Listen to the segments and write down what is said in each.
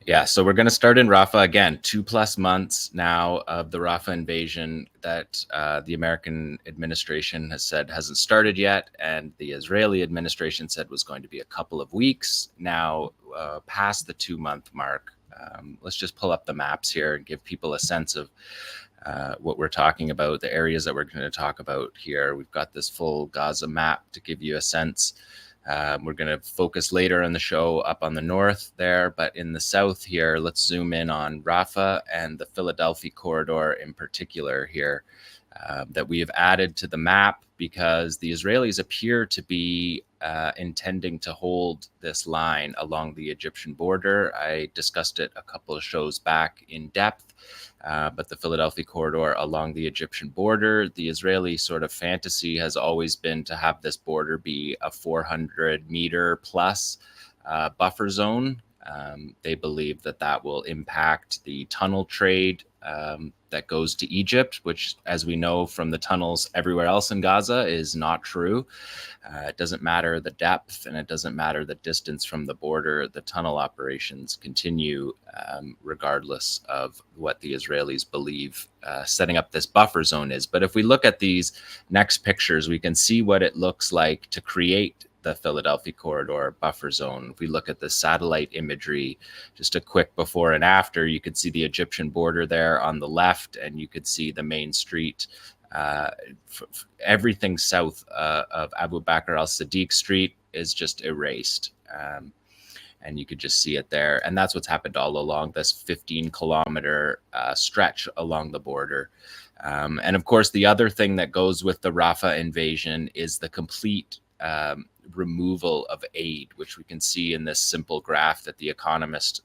Yeah, so we're going to start in Rafah again, 2+ months now of the Rafah invasion that the American administration has said hasn't started yet, and the Israeli administration said was going to be a couple of weeks. Now, past the 2-month mark, let's just pull up the maps here and give people a sense of what we're talking about, the areas that we're going to talk about here. We've got this full Gaza map to give you a sense. We're going to focus later in the show up on the north there, but in the south here, let's zoom in on Rafah and the Philadelphi Corridor in particular here that we have added to the map because the Israelis appear to be intending to hold this line along the Egyptian border. I discussed it a couple of shows back in depth. But the Philadelphia Corridor along the Egyptian border, the Israeli sort of fantasy has always been to have this border be a 400-meter plus buffer zone. They believe that that will impact the tunnel trade that goes to Egypt, which, as we know from the tunnels everywhere else in Gaza, is not true. It doesn't matter the depth and it doesn't matter the distance from the border. The tunnel operations continue regardless of what the Israelis believe setting up this buffer zone is. But if we look at these next pictures, we can see what it looks like to create the Philadelphia Corridor buffer zone. If we look at the satellite imagery, just a quick before and after, you could see the Egyptian border there on the left, and you could see the main street. Everything south of Abu Bakr al-Siddiq Street is just erased. And you could just see it there. And that's what's happened all along this 15-kilometer stretch along the border. And of course, the other thing that goes with the Rafah invasion is the complete removal of aid, which we can see in this simple graph that The Economist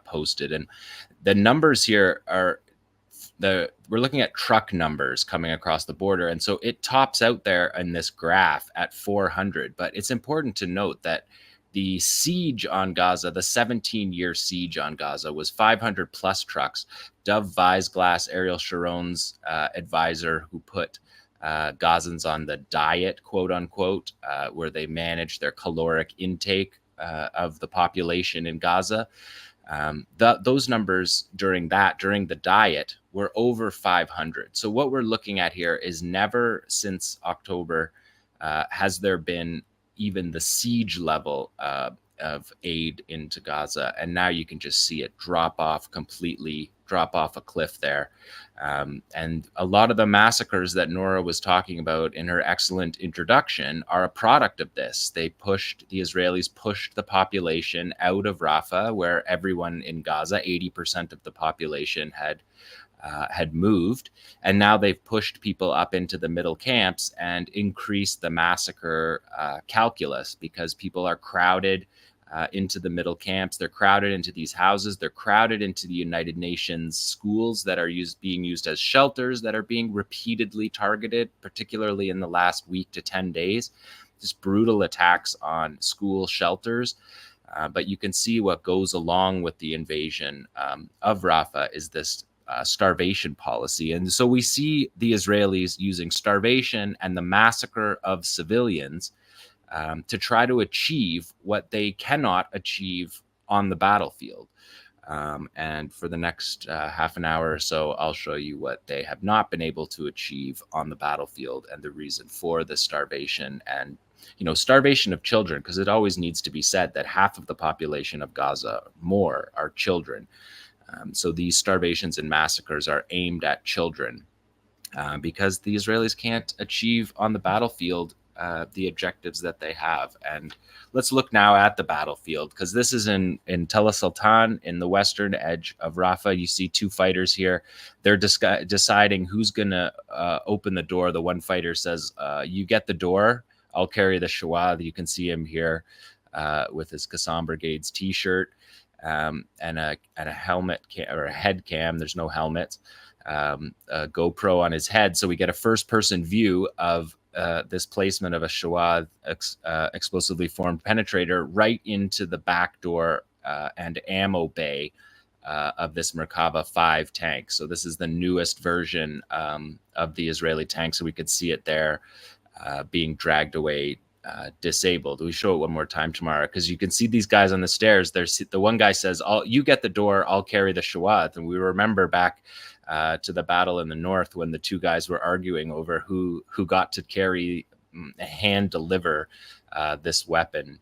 posted. And the numbers here are we're looking at truck numbers coming across the border. And so it tops out there in this graph at 400. But it's important to note that the siege on Gaza, the 17-year siege on Gaza, was 500 plus trucks. Dov Weisglass, Ariel Sharon's advisor, who put Gazans on the diet, quote unquote, where they manage their caloric intake of the population in Gaza. Those numbers during the diet were over 500. So what we're looking at here is never since October has there been even the siege level of aid into Gaza. And now you can just see it drop off a cliff there. And a lot of the massacres that Nora was talking about in her excellent introduction are a product of this. The Israelis pushed the population out of Rafah, where everyone in Gaza, 80% of the population had moved, and now they've pushed people up into the middle camps and increased the massacre calculus because people are crowded into the middle camps. They're crowded into these houses. They're crowded into the United Nations schools that are being used as shelters that are being repeatedly targeted, particularly in the last week to 10 days. Just brutal attacks on school shelters. But you can see what goes along with the invasion of Rafah is this starvation policy. And so we see the Israelis using starvation and the massacre of civilians to try to achieve what they cannot achieve on the battlefield. And for the next half an hour or so, I'll show you what they have not been able to achieve on the battlefield and the reason for the starvation and, starvation of children, because it always needs to be said that half of the population of Gaza, more, are children. So these starvations and massacres are aimed at children because the Israelis can't achieve on the battlefield the objectives that they have. And let's look now at the battlefield, because this is in Tel Sultan, in the western edge of Rafah. You see two fighters here. They're deciding who's going to open the door. The one fighter says, you get the door, I'll carry the shawad. You can see him here with his Qassam Brigades t-shirt. And a helmet or a head cam. There's no helmet. A GoPro on his head, so we get a first-person view of this placement of a Shawad explosively formed penetrator right into the back door and ammo bay of this Merkava 5 tank. So this is the newest version of the Israeli tank. So we could see it there being dragged away disabled. We show it one more time tomorrow because you can see these guys on the stairs. There's the one guy says, you get the door, I'll carry the 𝐓𝐻𝐿. And we remember back to the battle in the north when the two guys were arguing over who got to carry, hand deliver this weapon.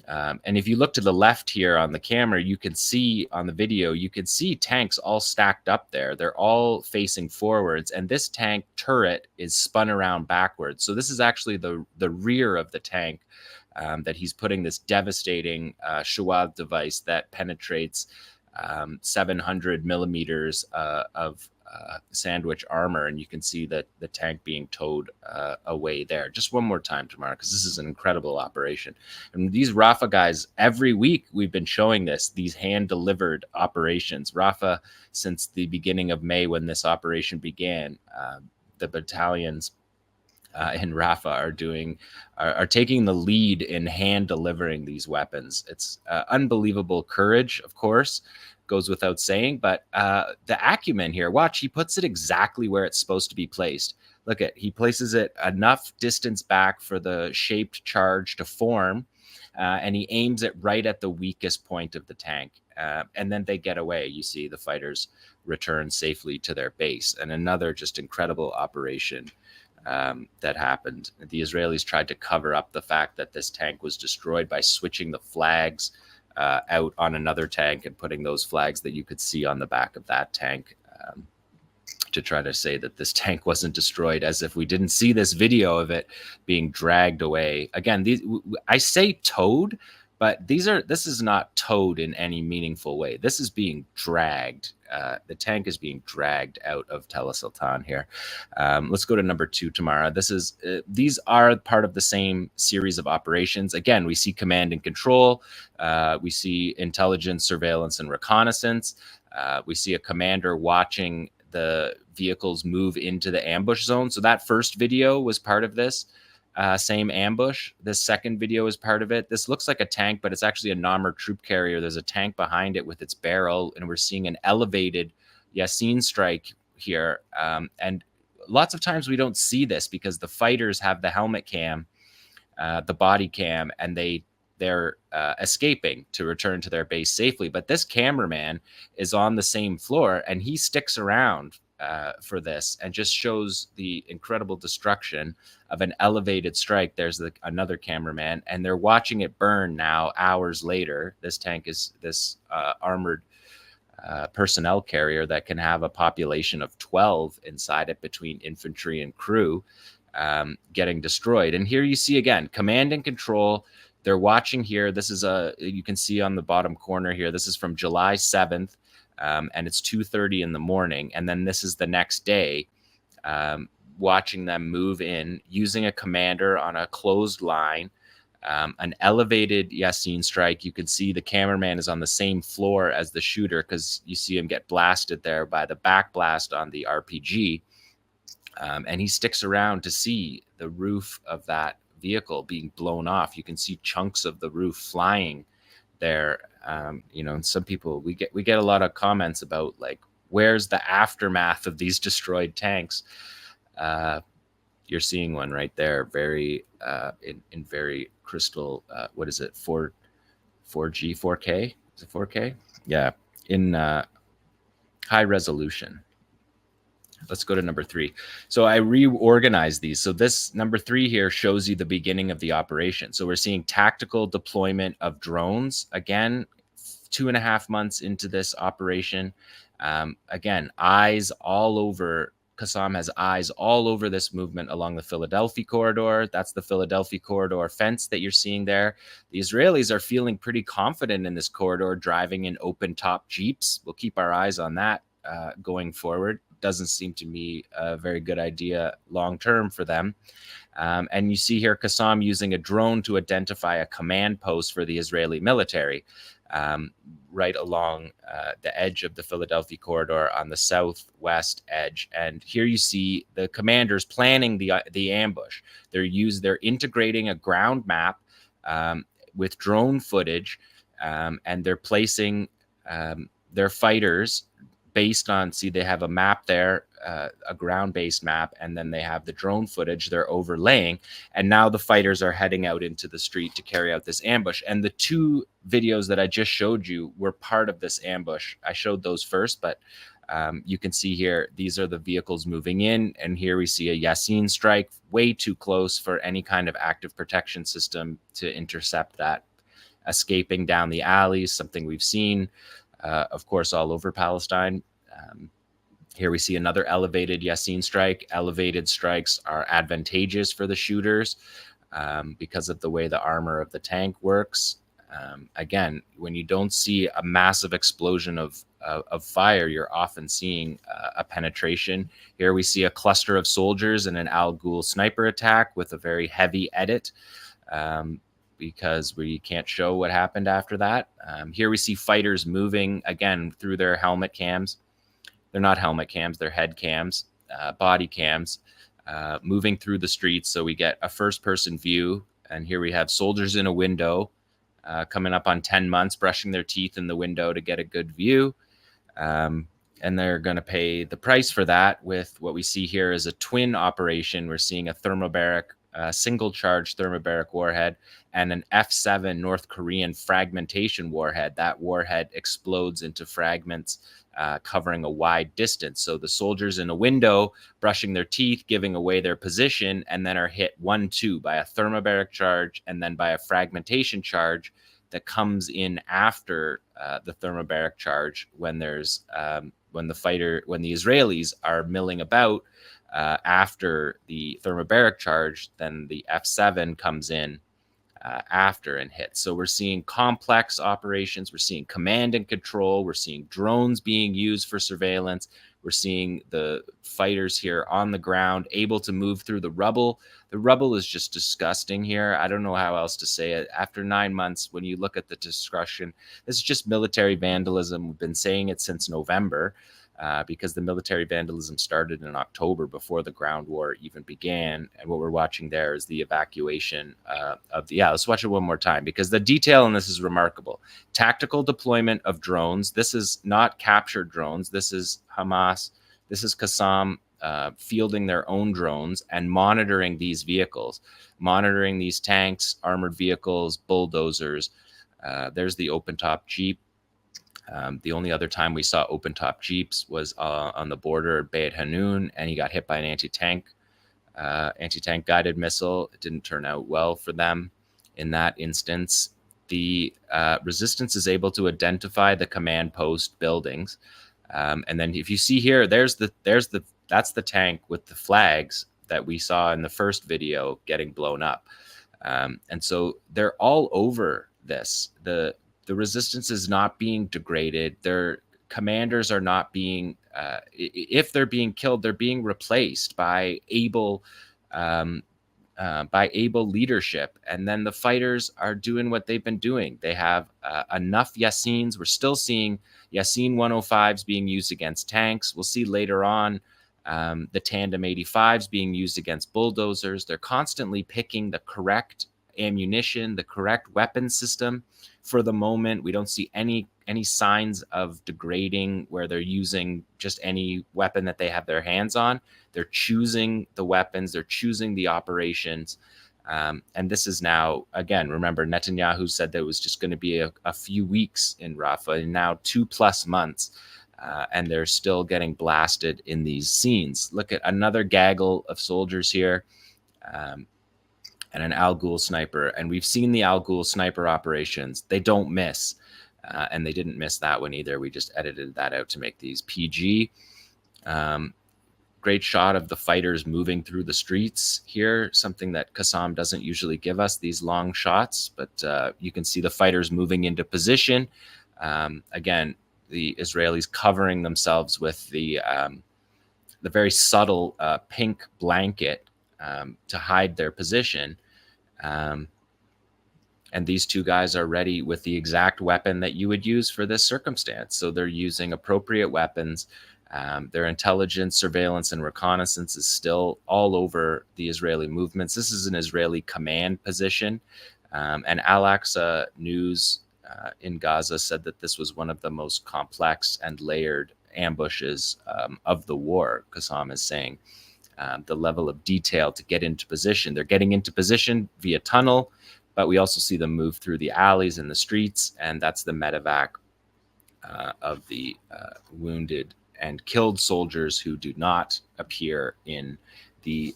And if you look to the left here on the camera, you can see on the video, you can see tanks all stacked up there. They're all facing forwards, and this tank turret is spun around backwards. So this is actually the rear of the tank that he's putting this devastating 𝐓𝐻𝐿 device that penetrates 700 millimeters of sandwich armor, and you can see that the tank being towed away there. Just one more time tomorrow, because this is an incredible operation. And these Rafah guys, every week we've been showing these hand-delivered operations. Rafah, since the beginning of May when this operation began, the battalions in Rafah are taking the lead in hand delivering these weapons. It's unbelievable courage, of course, goes without saying, but the acumen here, watch, he puts it exactly where it's supposed to be placed. Look at, he places it enough distance back for the shaped charge to form, and he aims it right at the weakest point of the tank. And then they get away. You see the fighters return safely to their base. And another just incredible operation that happened. The Israelis tried to cover up the fact that this tank was destroyed by switching the flags out on another tank and putting those flags that you could see on the back of that tank to try to say that this tank wasn't destroyed, as if we didn't see this video of it being dragged away. Again, I say towed, but this is not towed in any meaningful way. This is being dragged. The tank is being dragged out of Tel Sultan here. Let's go to number 2 tomorrow. These are part of the same series of operations. Again, we see command and control. We see intelligence, surveillance, and reconnaissance. We see a commander watching the vehicles move into the ambush zone. So that first video was part of this. Same ambush. This second video is part of it. This looks like a tank, but it's actually a non-armored troop carrier. There's a tank behind it with its barrel, and we're seeing an elevated 𝐓𝐻𝐿 strike here. And lots of times we don't see this because the fighters have the helmet cam, the body cam, and they're escaping to return to their base safely. But this cameraman is on the same floor, and he sticks around for this and just shows the incredible destruction of an elevated strike. There's another cameraman, and they're watching it burn now hours later. This tank is this armored personnel carrier that can have a population of 12 inside it between infantry and crew, getting destroyed. And here you see again, command and control. They're watching here. This is you can see on the bottom corner here, this is from July 7th. And it's 2:30 in the morning. And then this is the next day, watching them move in using a commander on a closed line, an elevated 𝐓𝐻𝐿 strike. You can see the cameraman is on the same floor as the shooter because you see him get blasted there by the back blast on the RPG. And he sticks around to see the roof of that vehicle being blown off. You can see chunks of the roof flying there. And some people, we get a lot of comments about, like, where's the aftermath of these destroyed tanks? You're seeing one right there, very in very crystal. What is it? 4K? Is it 4K? Yeah, in high resolution. Let's go to number 3. So I reorganized these. So this number 3 here shows you the beginning of the operation. So we're seeing tactical deployment of drones. Again, 2.5 months into this operation. Again, eyes all over. Qassam has eyes all over this movement along the Philadelphi Corridor. That's the Philadelphi Corridor fence that you're seeing there. The Israelis are feeling pretty confident in this corridor, driving in open-top Jeeps. We'll keep our eyes on that going forward. Doesn't seem to me a very good idea long-term for them. And you see here Qassam using a drone to identify a command post for the Israeli military right along the edge of the Philadelphia Corridor on the southwest edge. And here you see the commanders planning the ambush. They're integrating a ground map with drone footage, and they're placing their fighters based on, see, they have a map there a ground-based map, and then they have the drone footage they're overlaying. And now the fighters are heading out into the street to carry out this ambush. And the two videos that I just showed you were part of this ambush. I showed those first, but you can see here, these are the vehicles moving in. And here we see a Yasin strike, way too close for any kind of active protection system to intercept that. Escaping down the alleys, something we've seen, of course, all over Palestine. Here we see another elevated Yasin strike. Elevated strikes are advantageous for the shooters because of the way the armor of the tank works. Again, when you don't see a massive explosion of fire, you're often seeing a penetration. Here we see a cluster of soldiers in an 𝐓𝐴 sniper attack with a very heavy edit. Because we can't show what happened after that. Here we see fighters moving, again, through their helmet cams. They're not helmet cams, they're head cams, body cams, moving through the streets. So we get a first-person view. And here we have soldiers in a window coming up on 10 months, brushing their teeth in the window to get a good view. And they're going to pay the price for that with what we see here is a twin operation. We're seeing a thermobaric single-charge thermobaric warhead and an F-7 North Korean fragmentation warhead. That warhead explodes into fragments covering a wide distance. So the soldiers in a window brushing their teeth, giving away their position, and then are hit 1-2 by a thermobaric charge and then by a fragmentation charge that comes in after the thermobaric charge when there's when the Israelis are milling about. After the thermobaric charge, then the F-7 comes in after and hits. So we're seeing complex operations. We're seeing command and control. We're seeing drones being used for surveillance. We're seeing the fighters here on the ground able to move through the rubble. The rubble is just disgusting here. I don't know how else to say it. After 9 months, when you look at the destruction, this is just military vandalism. We've been saying it since November. Because the military vandalism started in October before the ground war even began. And what we're watching there is the evacuation of the, let's watch it one more time because the detail in this is remarkable. Tactical deployment of drones. This is not captured drones. This is Hamas. This is Qassam fielding their own drones and monitoring these vehicles, monitoring these tanks, armored vehicles, bulldozers. There's the open-top Jeep. The only other time we saw open-top Jeeps was on the border at Beit Hanun, and he got hit by an anti-tank guided missile. It didn't turn out well for them in that instance. The resistance is able to identify the command post buildings, and then if you see here, that's the tank with the flags that we saw in the first video getting blown up, and so they're all over this. The resistance is not being degraded. Their commanders are not being, if they're being killed, they're being replaced by able leadership. And then the fighters are doing what they've been doing. They have enough Yasins. We're still seeing Yasin 105s being used against tanks. We'll see later on the tandem 85s being used against bulldozers. They're constantly picking the correct ammunition, the correct weapon system. For the moment, we don't see any signs of degrading where they're using just any weapon that they have their hands on. They're choosing the weapons, they're choosing the operations. And this is now, again, remember, Netanyahu said that it was just going to be a few weeks in Rafah, and now 2+ months. And they're still getting blasted in these scenes. Look at another gaggle of soldiers here. And an 𝐓𝐴 sniper. And we've seen the 𝐓𝐴 sniper operations. They don't miss. And they didn't miss that one either. We just edited that out to make these PG. Great shot of the fighters moving through the streets here, something that Qassam doesn't usually give us, these long shots. But you can see the fighters moving into position. Again, the Israelis covering themselves with the very subtle pink blanket to hide their position. And these two guys are ready with the exact weapon that you would use for this circumstance. So they're using appropriate weapons. Their intelligence, surveillance, and reconnaissance is still all over the Israeli movements. This is an Israeli command position. And Al-Aqsa News in Gaza said that this was one of the most complex and layered ambushes of the war, Qassam is saying. The level of detail to get into position. They're getting into position via tunnel, but we also see them move through the alleys and the streets, and that's the medevac of the wounded and killed soldiers who do not appear in the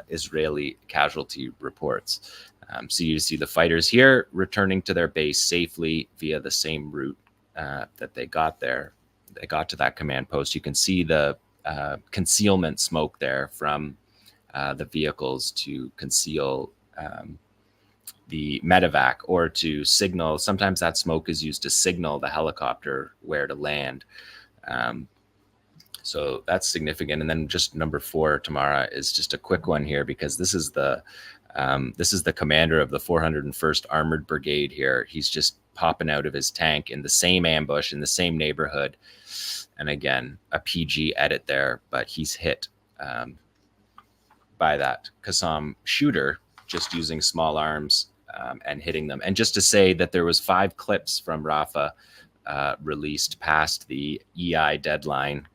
Israeli casualty reports. So you see the fighters here returning to their base safely via the same route that they got there. They got to that command post. You can see the concealment smoke there from the vehicles to conceal the medevac or to signal. Sometimes that smoke is used to signal the helicopter where to land. So that's significant. And then just number 4, Tamara, is just a quick one here, because this is the commander of the 401st Armored Brigade here. He's just popping out of his tank in the same ambush in the same neighborhood. And again, a PG edit there, but he's hit by that Qassam shooter just using small arms and hitting them. And just to say that there was 5 clips from Rafah released past the EI deadline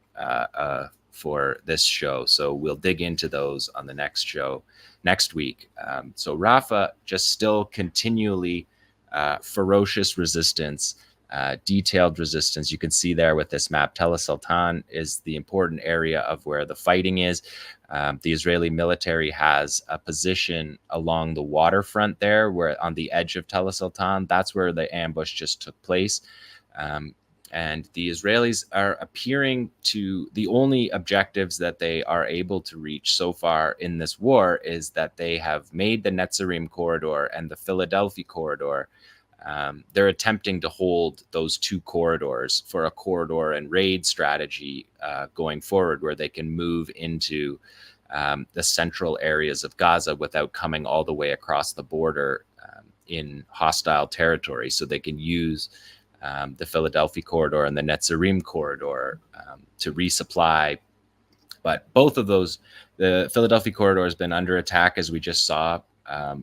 for this show. So we'll dig into those on the next show next week. So Rafah just still continually ferocious resistance, detailed resistance. You can see there with this map, Tel Sultan is the important area of where the fighting is. The Israeli military has a position along the waterfront there, where on the edge of Tel Sultan, that's where the ambush just took place. And the Israelis are appearing to, the only objectives that they are able to reach so far in this war is that they have made the Netzarim corridor and the Philadelphi corridor. They're attempting to hold those 2 corridors for a corridor and raid strategy going forward, where they can move into the central areas of Gaza without coming all the way across the border in hostile territory. So they can use the Philadelphi corridor and the Netzarim corridor to resupply. But both of those, the Philadelphi corridor has been under attack, as we just saw,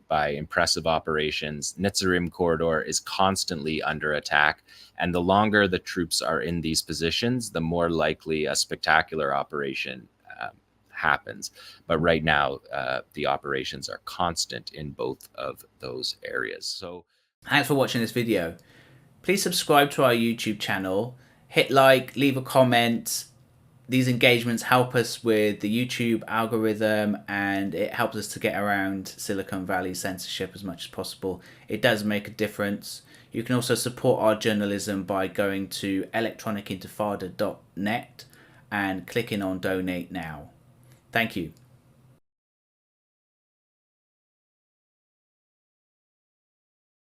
by impressive operations. Netzarim corridor is constantly under attack. And the longer the troops are in these positions, the more likely a spectacular operation happens. But right now, the operations are constant in both of those areas. So thanks for watching this video. Please subscribe to our YouTube channel, hit like, leave a comment. These engagements help us with the YouTube algorithm, and it helps us to get around Silicon Valley censorship as much as possible. It does make a difference. You can also support our journalism by going to electronicintifada.net and clicking on donate now. Thank you.